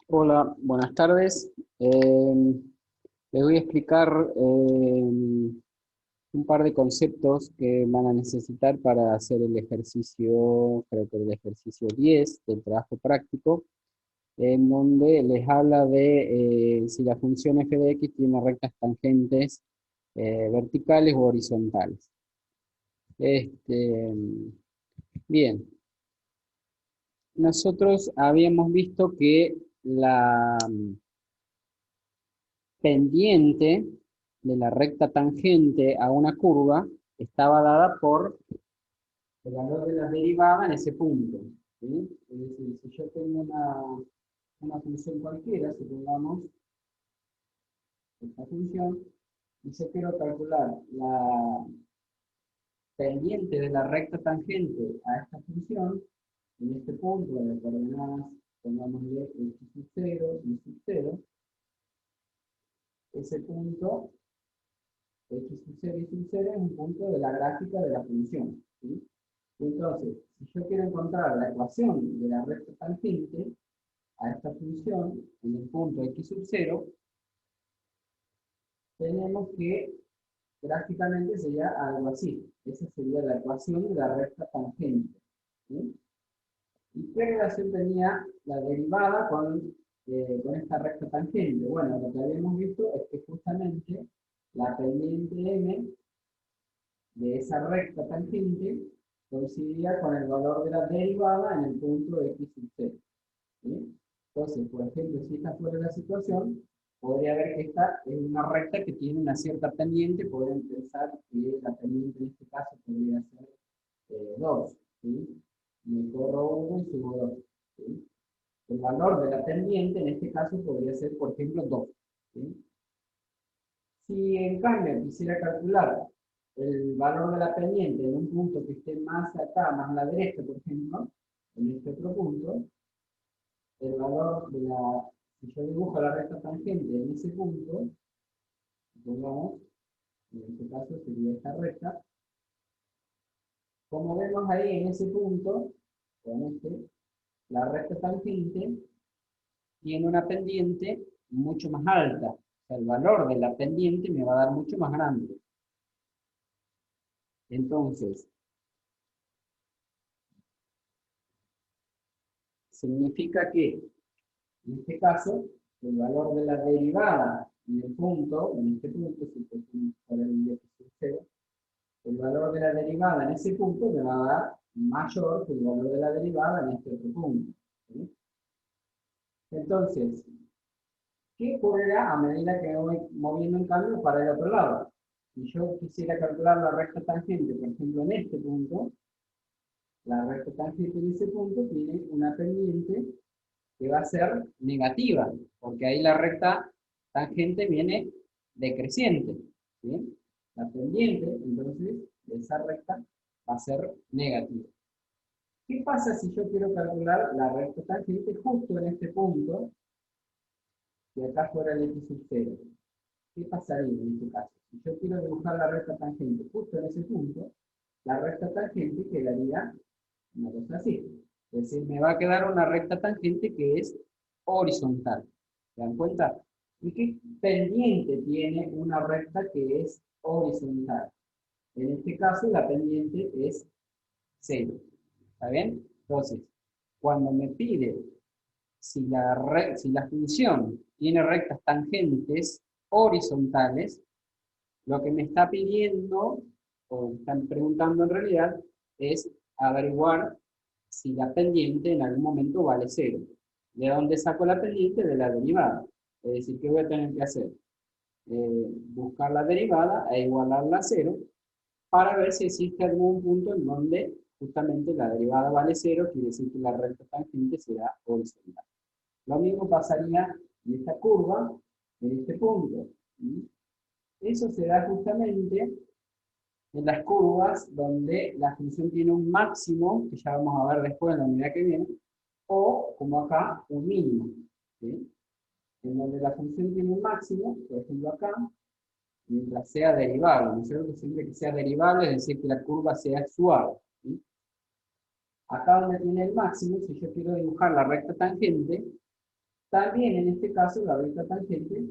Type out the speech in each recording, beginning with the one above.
Hola, buenas tardes. Les voy a explicar un par de conceptos que van a necesitar para hacer el ejercicio, creo que el ejercicio 10 del trabajo práctico, en donde les habla de si la función f de x tiene rectas tangentes verticales o horizontales. Bien, nosotros habíamos visto que la pendiente de la recta tangente a una curva estaba dada por el valor de la derivada en ese punto, ¿sí? Es decir, si yo tengo una función cualquiera, supongamos esta función, y yo quiero calcular la pendiente de la recta tangente a esta función, en este punto de las coordenadas, pongámosle x sub 0 y sub 0, ese punto x sub 0 y sub 0 es un punto de la gráfica de la función, ¿sí? Entonces, si yo quiero encontrar la ecuación de la recta tangente a esta función en el punto x sub 0, tenemos que gráficamente sería algo así. Esa sería la ecuación de la recta tangente, ¿sí? ¿Y qué relación tenía la derivada con esta recta tangente? Bueno, lo que habíamos visto es que justamente la pendiente m de esa recta tangente coincidía con el valor de la derivada en el punto x sub 0. ¿Sí? Entonces, por ejemplo, si esta fuera la situación, podría ver que esta es una recta que tiene una cierta pendiente, podrían pensar que la pendiente en este caso podría ser 2. ¿Sí? Me corro 1 y subo 2. ¿Sí? El valor de la pendiente en este caso podría ser, por ejemplo, 2. ¿Sí? Si en cambio quisiera calcular el valor de la pendiente en un punto que esté más acá, más a la derecha, por ejemplo, en este otro punto, el valor de la, si yo dibujo la recta tangente en ese punto, supongamos, en este caso sería esta recta, como vemos ahí en ese punto, con la recta tangente tiene una pendiente mucho más alta. O sea, el valor de la pendiente me va a dar mucho más grande. Entonces, significa que, en este caso, el valor de la derivada en el punto, en este punto, si pusimos por el x sub 0, el valor de la derivada en ese punto me va a dar mayor que el valor de la derivada en este otro punto. ¿Sí? Entonces, ¿qué ocurrirá a medida que me voy moviendo en cambio para el otro lado? Si yo quisiera calcular la recta tangente, por ejemplo, en este punto, la recta tangente en ese punto tiene una pendiente que va a ser negativa, porque ahí la recta tangente viene decreciente, ¿sí? La pendiente, entonces, de esa recta va a ser negativa. ¿Qué pasa si yo quiero calcular la recta tangente justo en este punto, si acá fuera el x sub 0? ¿Qué pasaría en este caso? Si yo quiero dibujar la recta tangente justo en ese punto, la recta tangente quedaría una cosa así. Es decir, me va a quedar una recta tangente que es horizontal. ¿Se dan cuenta? ¿Y qué pendiente tiene una recta que es horizontal? En este caso, la pendiente es 0. ¿Está bien? Entonces, cuando me pide si la función tiene rectas tangentes horizontales, lo que me está pidiendo, o me están preguntando en realidad, es averiguar si la pendiente en algún momento vale 0. ¿De dónde saco la pendiente? De la derivada. Es decir, ¿qué voy a tener que hacer? Buscar la derivada e igualarla a 0 para ver si existe algún punto en donde justamente la derivada vale 0, quiere decir que la recta tangente será horizontal. Lo mismo pasaría en esta curva, en este punto. ¿Sí? Eso se da justamente en las curvas donde la función tiene un máximo, que ya vamos a ver después en la unidad que viene, o como acá, un mínimo. ¿Sí? En donde la función tiene un máximo, por ejemplo acá, mientras sea derivable, ¿no es cierto? Siempre que sea derivable, es decir, que la curva sea suave, ¿sí? Acá donde tiene el máximo, si yo quiero dibujar la recta tangente, también en este caso la recta tangente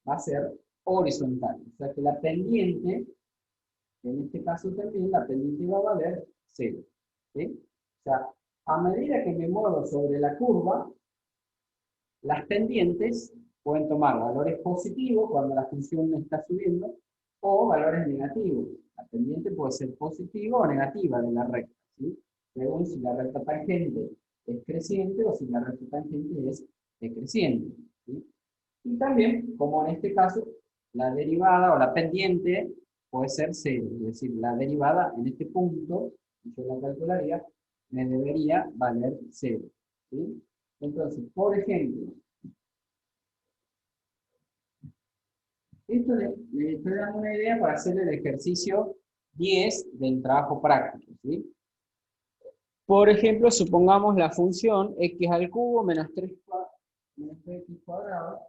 va a ser horizontal. O sea que la pendiente, en este caso también, la pendiente va a valer 0. ¿Sí? O sea, a medida que me muevo sobre la curva, las pendientes pueden tomar valores positivos cuando la función está subiendo o valores negativos. La pendiente puede ser positiva o negativa de la recta, ¿sí? Según si la recta tangente es creciente o si la recta tangente es decreciente, ¿sí? Y también, como en este caso, la derivada o la pendiente puede ser 0, es decir, la derivada en este punto, si yo la calcularía, me debería valer 0. ¿Sí? Entonces, por ejemplo, esto le estoy dando una idea para hacer el ejercicio 10 del trabajo práctico, ¿sí? Por ejemplo, supongamos la función x al cubo menos 3x cuadrado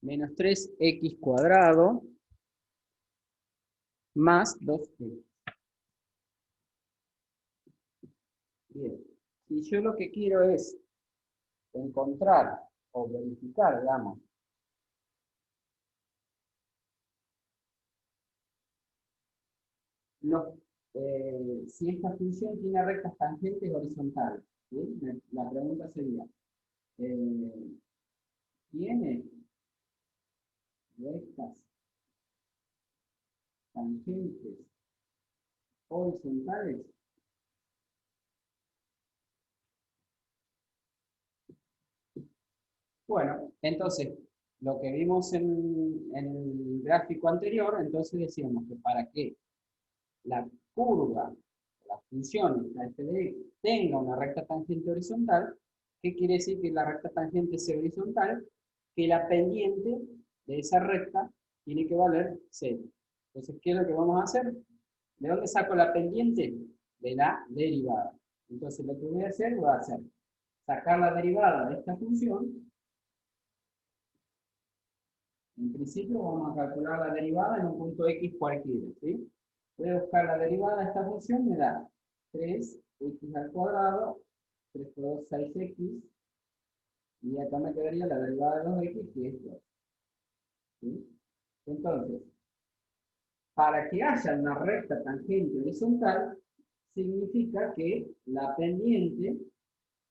menos 3x cuadrado más 2x. Bien. Si yo lo que quiero es encontrar o verificar, digamos, los, si esta función tiene rectas tangentes horizontales, ¿sí? La pregunta sería, eh, ¿tiene rectas tangentes horizontales? Bueno, entonces, lo que vimos en el gráfico anterior, entonces decíamos que para que la curva, la función, la f de x, tenga una recta tangente horizontal, ¿qué quiere decir que la recta tangente sea horizontal? Que la pendiente de esa recta tiene que valer 0. Entonces, ¿qué es lo que vamos a hacer? ¿De dónde saco la pendiente? De la derivada. Entonces, lo que voy a hacer, sacar la derivada de esta función. En principio vamos a calcular la derivada en un punto x cualquiera, ¿sí? Voy a buscar la derivada de esta función, me da 3x al cuadrado, 3 por 2, 6x, y acá me quedaría la derivada de 2x, que es 2. ¿Sí? Entonces, para que haya una recta tangente horizontal, significa que la pendiente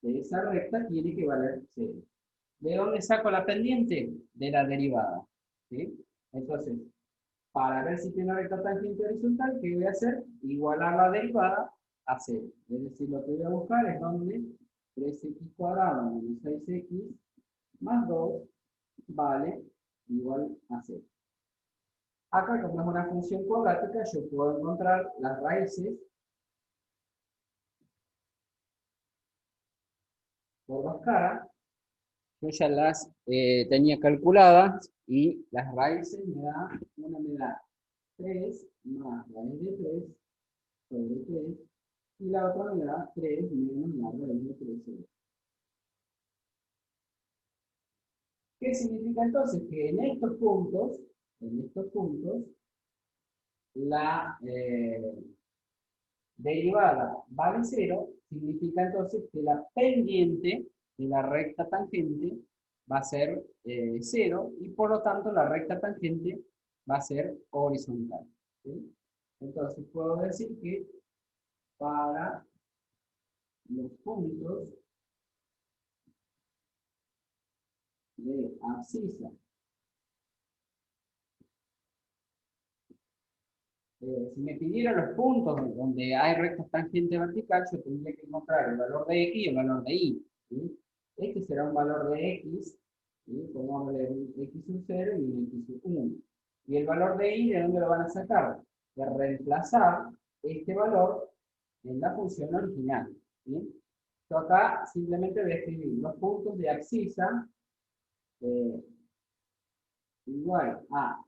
de esa recta tiene que valer 0. ¿De dónde saco la pendiente? De la derivada. ¿Sí? Entonces, para ver si tiene recta tangente horizontal, ¿qué voy a hacer? Igualar la derivada a 0. Es decir, lo que voy a buscar es donde 3x cuadrado menos 6x más 2 vale igual a 0. Acá, como es una función cuadrática, yo puedo encontrar las raíces por dos caras. Yo ya las tenía calculadas y las raíces una me da 3 más raíz de 3 sobre 3 y la otra me da 3 menos la raíz de 3. ¿Qué significa entonces? Que en estos puntos, la derivada vale 0, significa entonces que la pendiente de la recta tangente va a ser 0 y por lo tanto la recta tangente va a ser horizontal. ¿Sí? Entonces puedo decir que para los puntos de abscisa, si me pidieran los puntos donde hay rectas tangente vertical, yo tendría que encontrar el valor de x y el valor de y. ¿Sí? Este será un valor de x, ¿sí? Pongámosle un x sub 0 y un x sub 1. Y el valor de y, ¿de dónde lo van a sacar? De reemplazar este valor en la función original. ¿Sí? Yo acá simplemente voy a escribir los puntos de abscisa igual a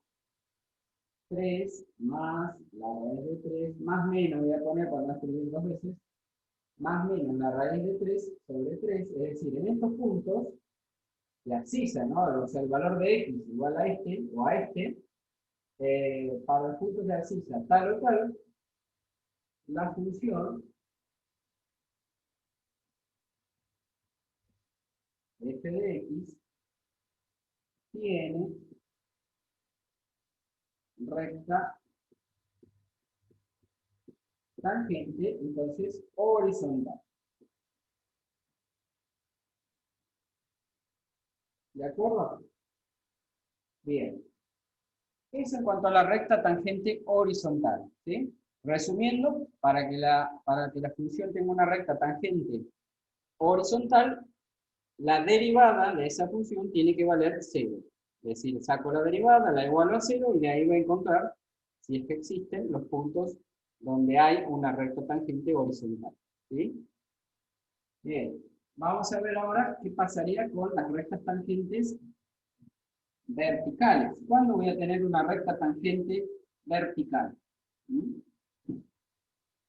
3 más la raíz de 3 más menos, voy a poner para no escribir dos veces, más menos la raíz de 3 sobre 3, es decir, en estos puntos, la abscisa, ¿no? O sea, el valor de x igual a este, o a este, para los puntos de abscisa tal o tal, la función f de x tiene recta tangente, entonces horizontal. ¿De acuerdo? Bien. Eso en cuanto a la recta tangente horizontal, ¿sí? Resumiendo, para que la función tenga una recta tangente horizontal, la derivada de esa función tiene que valer 0. Es decir, saco la derivada, la igualo a 0 y de ahí voy a encontrar, si es que existen, los puntos donde hay una recta tangente horizontal. ¿Sí? Bien, vamos a ver ahora qué pasaría con las rectas tangentes verticales. ¿Cuándo voy a tener una recta tangente vertical? ¿Mm?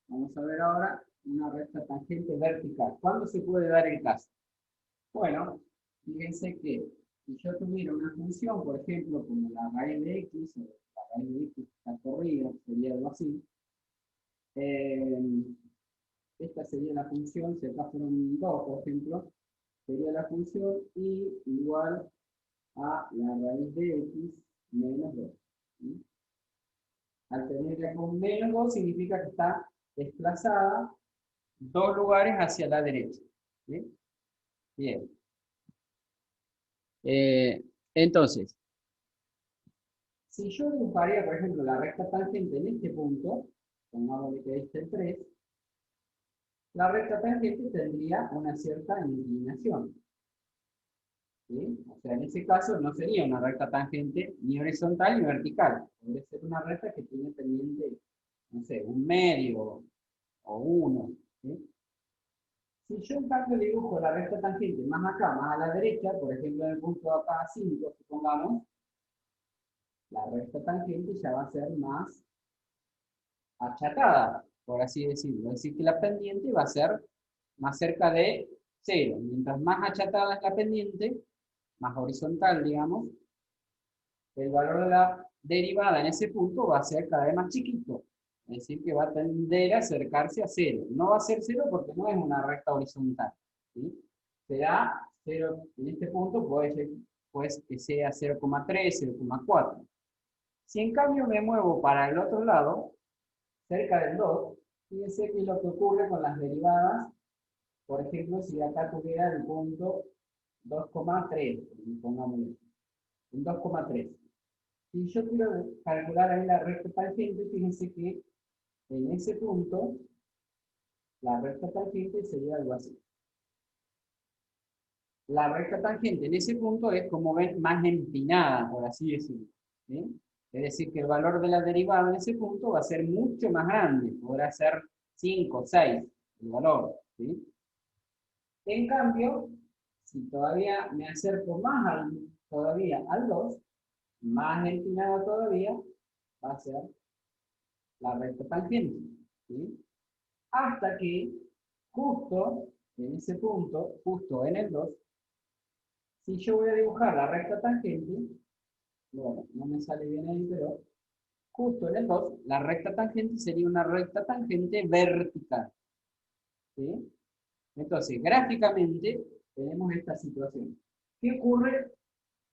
Vamos a ver ahora una recta tangente vertical. ¿Cuándo se puede dar el caso? Bueno, fíjense que si yo tuviera una función, por ejemplo, como la raíz de x, o la raíz de x está corrida, sería algo así, eh, esta sería la función, si acá fueron 2, por ejemplo, sería la función y igual a la raíz de x menos 2. ¿Sí? Al tenerla con menos 2 significa que está desplazada 2 lugares hacia la derecha. ¿Sí? Bien. Eh, entonces, si yo dibujaría, por ejemplo, la recta tangente en este punto, pongámosle que este es 3, la recta tangente tendría una cierta inclinación. ¿Sí? O sea, en ese caso no sería una recta tangente ni horizontal ni vertical. Podría ser una recta que tiene pendiente, no sé, un medio o uno. ¿Sí? Si yo en cambio dibujo la recta tangente más acá, más a la derecha, por ejemplo en el punto de acá 5, supongamos, la recta tangente ya va a ser más achatada, por así decirlo. Es decir, que la pendiente va a ser más cerca de 0. Mientras más achatada es la pendiente, más horizontal, digamos, el valor de la derivada en ese punto va a ser cada vez más chiquito. Es decir, que va a tender a acercarse a 0. No va a ser 0 porque no es una recta horizontal. ¿Sí? Será 0, en este punto puede ser pues, que sea 0,3, 0,4. Si en cambio me muevo para el otro lado, cerca del 2, fíjense qué es lo que ocurre con las derivadas. Por ejemplo, si acá tuviera el punto 2,3, pongámoslo, un 2,3. Si yo quiero calcular ahí la recta tangente, fíjense que en ese punto, la recta tangente sería algo así. La recta tangente en ese punto es, como ven, más empinada, por así decirlo. ¿Sí? Es decir, que el valor de la derivada en ese punto va a ser mucho más grande, podrá ser 5, 6 el valor. ¿Sí? En cambio, si todavía me acerco más todavía al 2, más empinado todavía va a ser la recta tangente. ¿Sí? Hasta que justo en ese punto, justo en el 2, si yo voy a dibujar la recta tangente, bueno, no me sale bien ahí, pero justo en el 2, la recta tangente sería una recta tangente vertical. ¿Sí? Entonces, gráficamente, tenemos esta situación. ¿Qué ocurre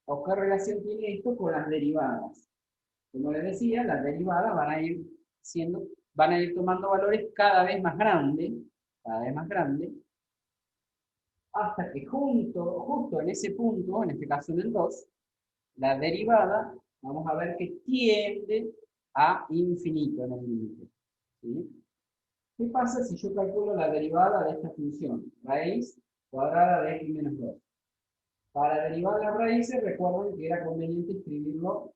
o qué relación tiene esto con las derivadas? Como les decía, las derivadas van a ir tomando valores cada vez más grandes, hasta que justo en ese punto, en este caso en el 2, la derivada, vamos a ver que tiende a infinito en el límite. ¿Sí? ¿Qué pasa si yo calculo la derivada de esta función? Raíz cuadrada de x menos 2. Para derivar las raíces, recuerden que era conveniente escribirlo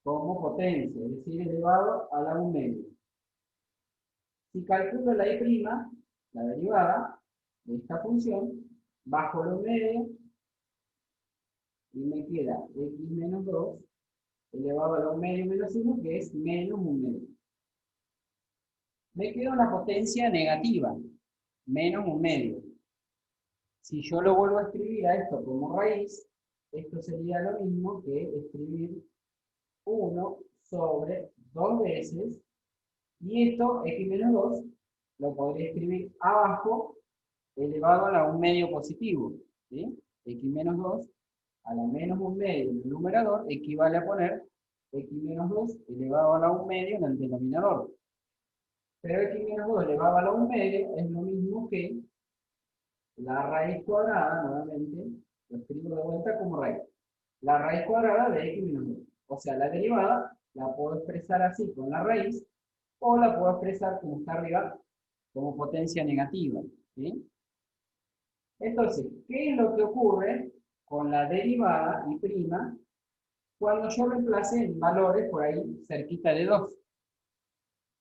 como potencia, es decir, elevado a la 1 medio. Si calculo la y', la derivada de esta función, bajo la 1 medio y me queda x menos 2 elevado a la 1 medio menos 1, que es menos 1 medio. Me queda una potencia negativa, menos 1 medio. Si yo lo vuelvo a escribir a esto como raíz, esto sería lo mismo que escribir 1 sobre 2 veces, y esto, x menos 2, lo podría escribir abajo, elevado a la 1 medio positivo, ¿sí? X menos 2 a la menos 1 medio en el numerador equivale a poner x menos 2 elevado a la 1 medio en el denominador. Pero x menos 2 elevado a la 1 medio es lo mismo que la raíz cuadrada, nuevamente, lo escribo de vuelta como raíz. La raíz cuadrada de x menos 2. O sea, la derivada la puedo expresar así con la raíz, o la puedo expresar como está arriba, como potencia negativa, ¿sí? Entonces, ¿qué es lo que ocurre con la derivada y prima cuando yo reemplace en valores por ahí cerquita de 2?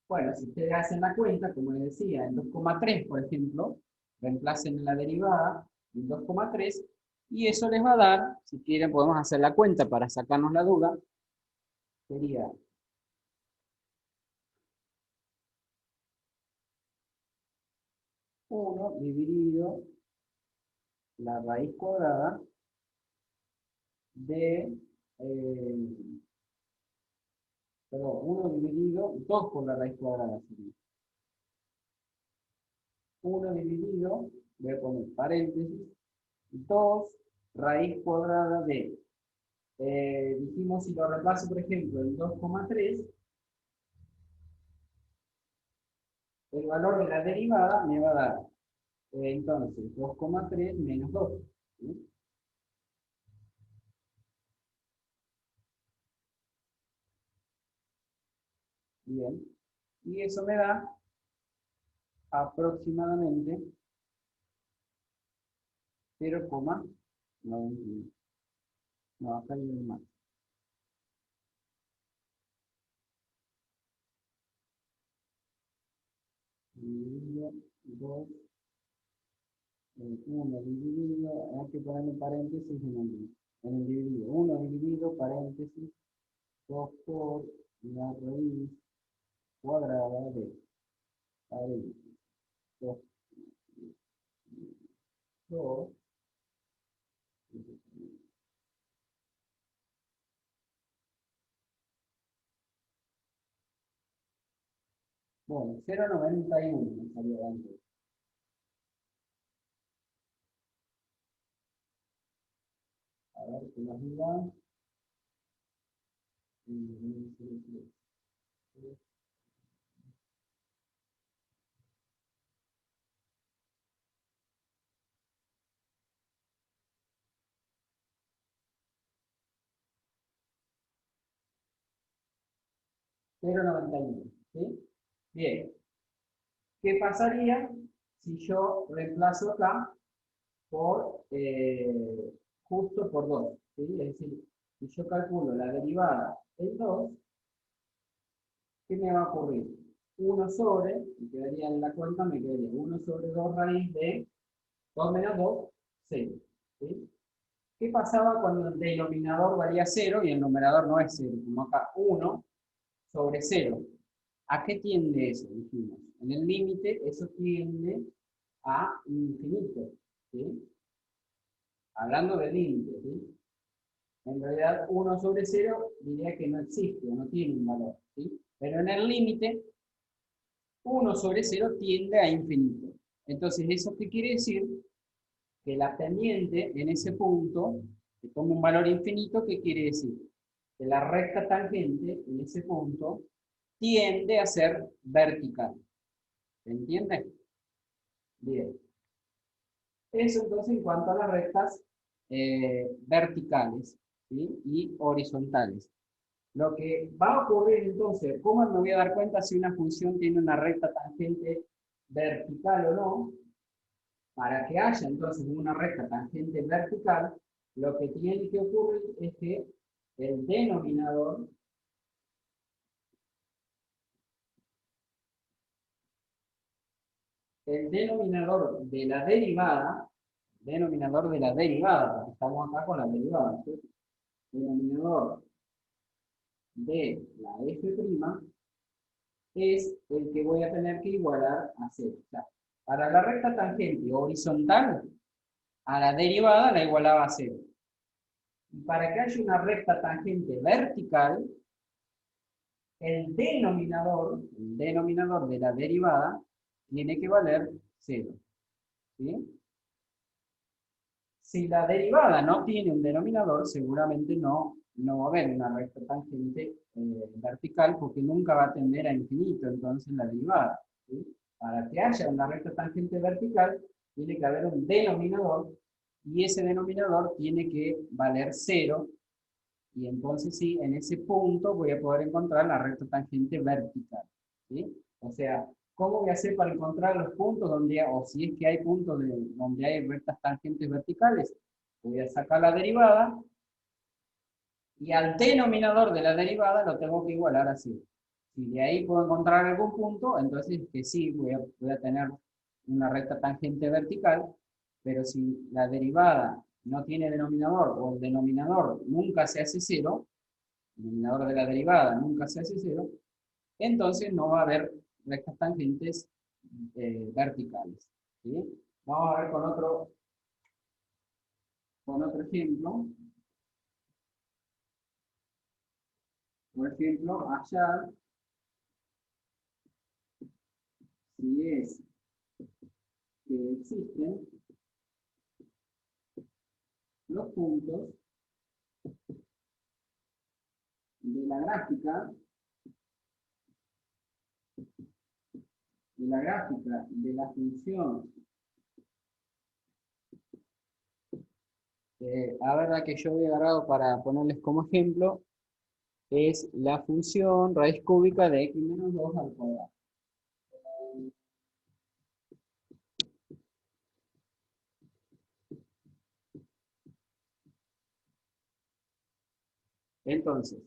Bueno, si ustedes hacen la cuenta, como les decía, en 2,3, por ejemplo, reemplacen la derivada en 2,3, y eso les va a dar, si quieren podemos hacer la cuenta para sacarnos la duda, sería 1 dividido la raíz cuadrada de, perdón, 1 dividido 2 por la raíz cuadrada sería. 1 dividido, voy a poner paréntesis, 2 raíz cuadrada de, dijimos si lo reemplazo por ejemplo en 2,3, el valor de la derivada me va a dar, entonces, 2,3 menos 2. ¿Sí? Bien. Y eso me da aproximadamente 0,91. No, acá hay un más. Dividido 2, 1 dividido, hay que ponerle paréntesis en el dividido. 1 dividido, paréntesis, 2 por la raíz cuadrada de paréntesis. 2, 2. Bueno, 0,91 me salió antes. A ver, ¿qué nos diga? 0,91. ¿Sí? Bien. ¿Qué pasaría si yo reemplazo acá por justo por 2? ¿Sí? Es decir, si yo calculo la derivada en 2, ¿qué me va a ocurrir? 1 sobre, me quedaría en la cuenta, me quedaría 1 sobre 2 raíz de 2 menos 2, 0. ¿Sí? ¿Qué pasaba cuando el denominador valía 0 y el numerador no es 0? Como acá, 1 sobre 0. ¿A qué tiende eso? Dijimos. En el límite, eso tiende a infinito. ¿Sí? Hablando del límite, ¿sí? En realidad, 1 sobre 0 diría que no existe, no tiene un valor. ¿Sí? Pero en el límite, 1 sobre 0 tiende a infinito. Entonces, ¿eso qué quiere decir? Que la pendiente en ese punto, que toma un valor infinito, ¿qué quiere decir? Que la recta tangente en ese punto tiende a ser vertical. ¿Se entiende? Bien. Eso entonces en cuanto a las rectas verticales, ¿sí? Y horizontales. Lo que va a ocurrir entonces, ¿cómo me voy a dar cuenta si una función tiene una recta tangente vertical o no? Para que haya entonces una recta tangente vertical, lo que tiene que ocurrir es que el denominador denominador de la derivada, porque estamos acá con la derivada, ¿sí? Denominador de la f' es el que voy a tener que igualar a 0. O sea, para la recta tangente horizontal, a la derivada la igualaba a 0. Y para que haya una recta tangente vertical, el denominador de la derivada tiene que valer 0. ¿Sí? Si la derivada no tiene un denominador, seguramente no va a haber una recta tangente vertical porque nunca va a tender a infinito entonces la derivada. ¿Sí? Para que haya una recta tangente vertical, tiene que haber un denominador y ese denominador tiene que valer 0 y entonces sí, en ese punto voy a poder encontrar la recta tangente vertical. ¿Sí? O sea, ¿cómo voy a hacer para encontrar los puntos donde, o si es que hay puntos donde hay rectas tangentes verticales? Voy a sacar la derivada y al denominador de la derivada lo tengo que igualar así. Si de ahí puedo encontrar algún punto, entonces que sí, voy a tener una recta tangente vertical, pero si la derivada no tiene denominador o el denominador nunca se hace 0, el denominador de la derivada nunca se hace 0, entonces no va a haber rectas tangentes verticales. ¿Sí? Vamos a ver con otro ejemplo. Por ejemplo, allá, si es que existen los puntos de la gráfica, de la función, a ver, la que yo había agarrado para ponerles como ejemplo, es la función raíz cúbica de x menos 2 al cuadrado. Entonces,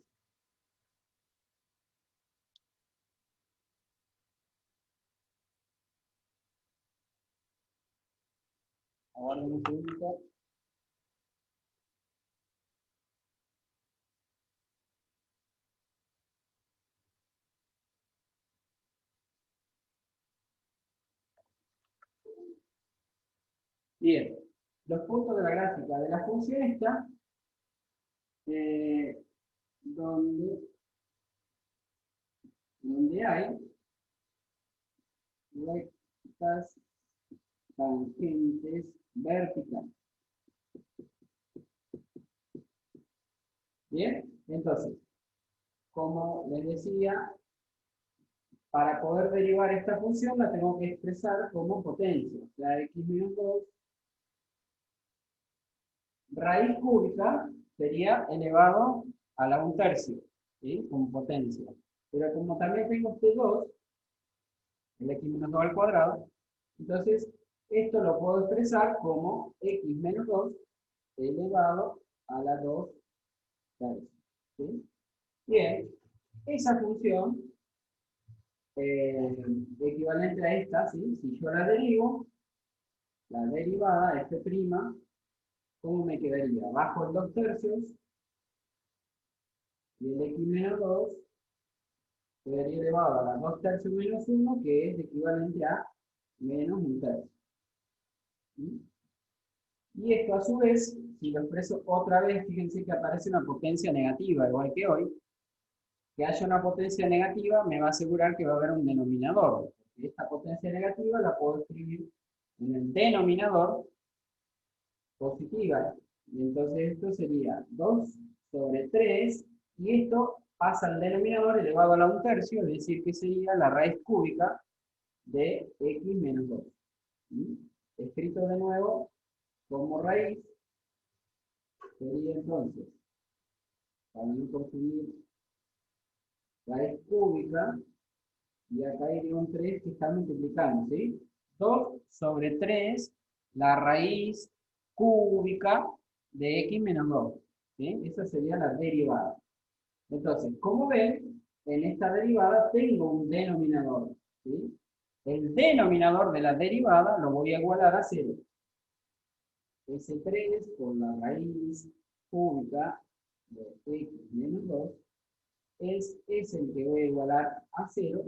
aguarden un segundito. Bien, los puntos de la gráfica de la función esta, eh, donde, donde hay rectas tangentes verticales. Bien, entonces, como les decía, para poder derivar esta función la tengo que expresar como potencia. O sea, x menos 2 raíz cúbica sería elevado a la 1/3, ¿sí? Como potencia. Pero como también tengo este 2, el x menos 2 al cuadrado, entonces esto lo puedo expresar como x menos 2 elevado a la 2/3. ¿Sí? Bien, esa función equivalente a esta, ¿sí? Si yo la derivo, la derivada f', ¿cómo me quedaría? Bajo el 2/3 y el x menos 2 quedaría elevado a la 2/3 menos 1, que es equivalente a menos 1/3. ¿Sí? Y esto a su vez, si lo expreso otra vez, fíjense que aparece una potencia negativa, igual que hoy. Que haya una potencia negativa me va a asegurar que va a haber un denominador. Porque esta potencia negativa la puedo escribir en el denominador positiva. Y entonces esto sería 2/3, y esto pasa al denominador elevado a la 1/3, es decir, que sería la raíz cúbica de x menos 2. ¿Sí? Escrito de nuevo como raíz, sería entonces, para no confundir, raíz cúbica, y acá iría un 3 que está multiplicando, ¿sí? 2/3, la raíz cúbica de x menos 2. ¿Sí? Esa sería la derivada. Entonces, como ven, en esta derivada tengo un denominador. ¿Sí? El denominador de la derivada lo voy a igualar a 0. S3 por la raíz cúbica de x menos 2 es el que voy a igualar a 0,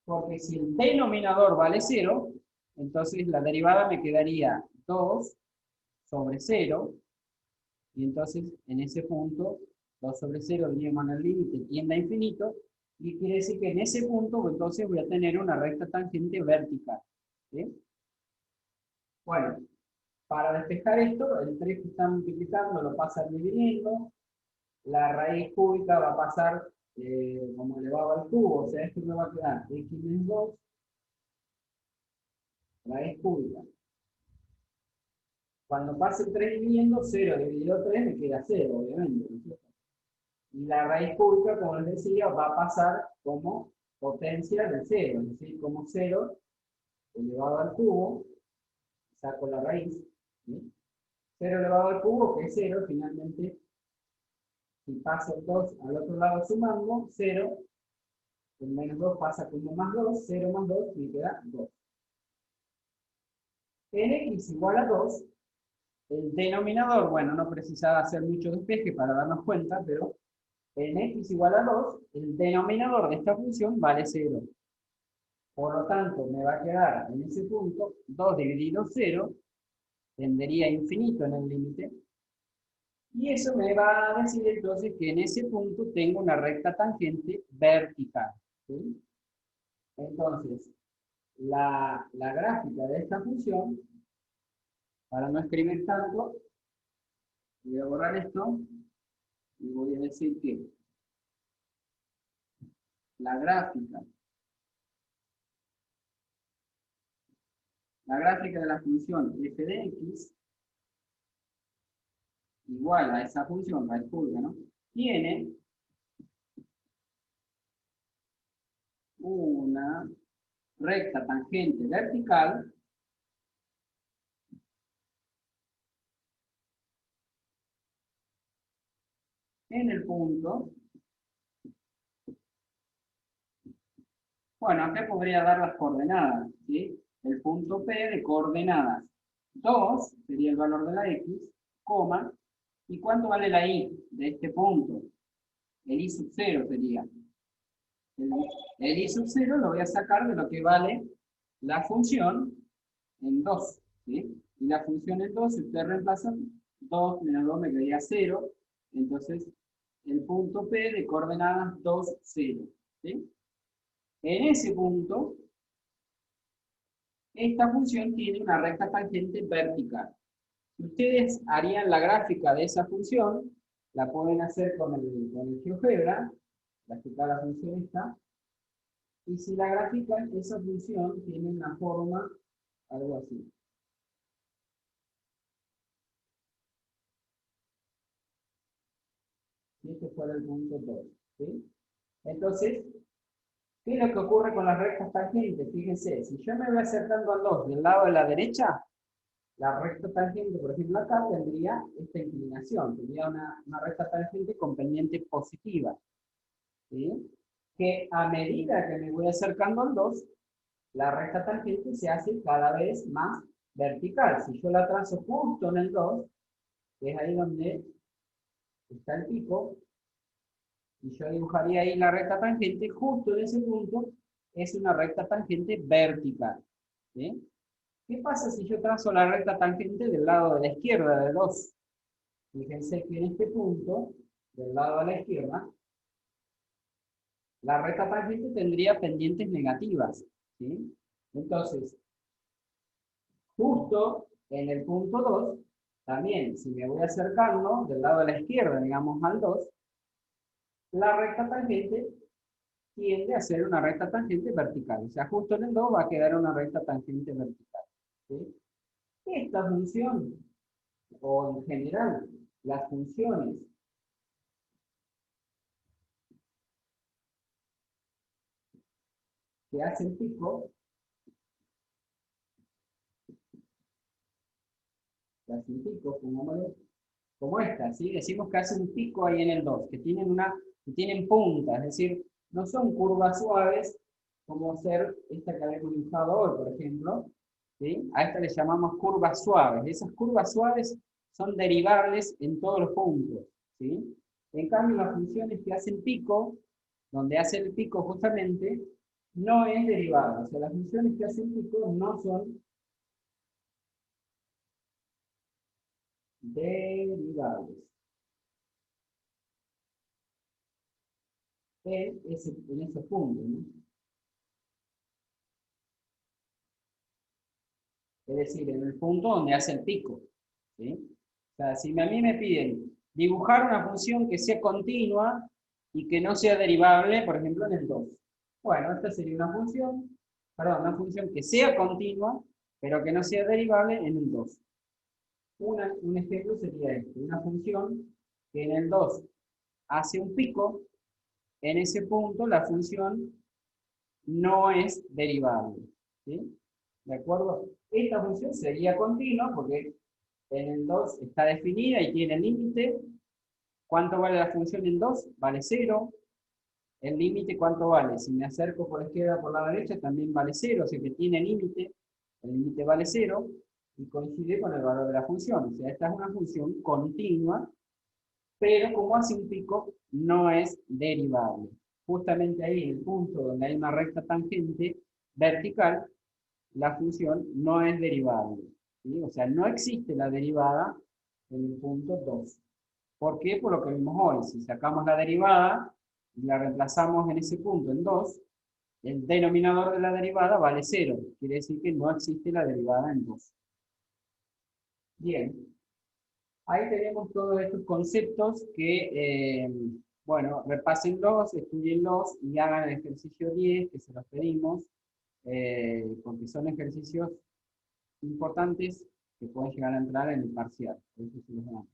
porque si el denominador vale 0, entonces la derivada me quedaría 2 sobre 0, y entonces en ese punto 2 sobre 0 diríamos en el límite tiende a infinito, y quiere decir que en ese punto entonces voy a tener una recta tangente vertical. ¿Sí? Bueno, para despejar esto, el 3 que está multiplicando lo pasa dividiendo, la raíz cúbica va a pasar como elevado al cubo, o sea, esto me va a quedar x menos 2, raíz cúbica. Cuando pase el 3 dividiendo, 0 dividido 3 me queda 0, obviamente, ¿no es cierto? Y la raíz cúbica, como les decía, va a pasar como potencia del 0, es decir, como 0 elevado al cubo, saco la raíz, ¿sí? 0 elevado al cubo, que es 0, finalmente, si paso el 2 al otro lado sumando, 0, el menos 2 pasa como más 2, 0 más 2, me queda 2. En x igual a 2, el denominador, bueno, no precisaba hacer mucho despeje para darnos cuenta, pero en x igual a 2, el denominador de esta función vale 0. Por lo tanto, me va a quedar en ese punto 2 dividido 0, tendería a infinito en el límite, y eso me va a decir entonces que en ese punto tengo una recta tangente vertical. ¿Sí? Entonces, la gráfica de esta función, para no escribir tanto, voy a borrar esto y voy a decir que la gráfica de la función f de x igual a esa función, raíz cúbica, ¿no? Tiene una recta tangente vertical en el punto, bueno, acá podría dar las coordenadas, ¿sí? El punto P de coordenadas 2 sería el valor de la x, coma, ¿y cuánto vale la y de este punto? El y sub 0 sería. El y sub 0 lo voy a sacar de lo que vale la función en 2, ¿sí? Y la función en 2, si usted reemplaza 2 menos 2 me quedaría 0, entonces el punto P de coordenadas 2, 0, ¿sí? En ese punto, esta función tiene una recta tangente vertical. Si ustedes harían la gráfica de esa función, la pueden hacer con el GeoGebra, graficar la función esta, y si la grafican, esa función tiene una forma, algo así. Y este fuera el punto 2, ¿sí? Entonces, ¿qué es lo que ocurre con las rectas tangentes? Fíjense, si yo me voy acercando al 2 del lado de la derecha, la recta tangente, por ejemplo, acá tendría esta inclinación, tendría una recta tangente con pendiente positiva, ¿sí? Que a medida que me voy acercando al 2, la recta tangente se hace cada vez más vertical. Si yo la trazo justo en el 2, que es ahí donde está el pico, y yo dibujaría ahí la recta tangente, justo en ese punto es una recta tangente vertical. ¿Sí? ¿Qué pasa si yo trazo la recta tangente del lado de la izquierda de 2? Fíjense que en este punto, del lado de la izquierda, la recta tangente tendría pendientes negativas. ¿Sí? Entonces, justo en el punto 2, también si me voy acercando del lado de la izquierda, digamos al 2, la recta tangente tiende a ser una recta tangente vertical. O sea, justo en el 2 va a quedar una recta tangente vertical. ¿Sí? Esta función, o en general, las funciones que hacen pico, como esta, ¿sí? Decimos que hacen un pico ahí en el 2, que tienen puntas, es decir, no son curvas suaves, como ser esta que habíamos dibujado hoy, por ejemplo, ¿sí? A esta le llamamos curvas suaves. Esas curvas suaves son derivables en todos los puntos, ¿sí? En cambio, las funciones que hacen pico, donde hace el pico justamente, no es derivada. O sea, las funciones que hacen pico no son derivables en ese punto, ¿no? Es decir, en el punto donde hace el pico, ¿sí? O sea, si a mí me piden dibujar una función que sea continua y que no sea derivable, por ejemplo, en el 2. Bueno, esta sería una función, perdón, una función que sea continua, pero que no sea derivable en el 2. Un ejemplo sería este, una función que en el 2 hace un pico, en ese punto la función no es derivable, ¿sí? ¿De acuerdo? Esta función sería continua porque en el 2 está definida y tiene límite. ¿Cuánto vale la función en 2? Vale 0. El límite, ¿cuánto vale? Si me acerco por la izquierda o por la derecha, también vale 0, o sea que tiene límite. El límite vale 0 y coincide con el valor de la función. O sea, esta es una función continua, pero como hace un pico, no es derivable. Justamente ahí, en el punto donde hay una recta tangente vertical, la función no es derivable, ¿sí? O sea, no existe la derivada en el punto 2. ¿Por qué? Por lo que vimos hoy. Si sacamos la derivada y la reemplazamos en ese punto en 2, el denominador de la derivada vale 0. Quiere decir que no existe la derivada en 2. Bien, ahí tenemos todos estos conceptos que, bueno, repásenlos, estudienlos y hagan el ejercicio 10 que se los pedimos, porque son ejercicios importantes que pueden llegar a entrar en el parcial. Por eso se los damos.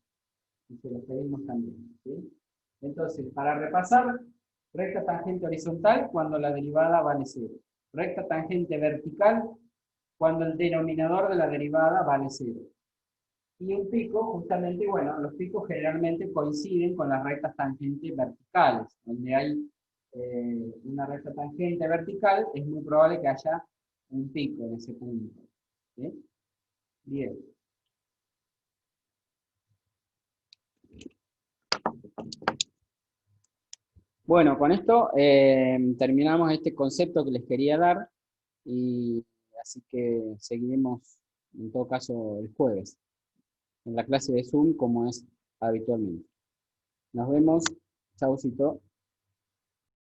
Y se los pedimos también, ¿sí? Entonces, para repasar, recta tangente horizontal cuando la derivada vale 0. Recta tangente vertical cuando el denominador de la derivada vale 0. Y un pico, justamente, bueno, los picos generalmente coinciden con las rectas tangentes verticales. Donde hay una recta tangente vertical, es muy probable que haya un pico en ese punto, ¿sí? Bien. Bueno, con esto terminamos este concepto que les quería dar y así que seguiremos en todo caso el jueves en la clase de Zoom como es habitualmente. Nos vemos. Chaucito.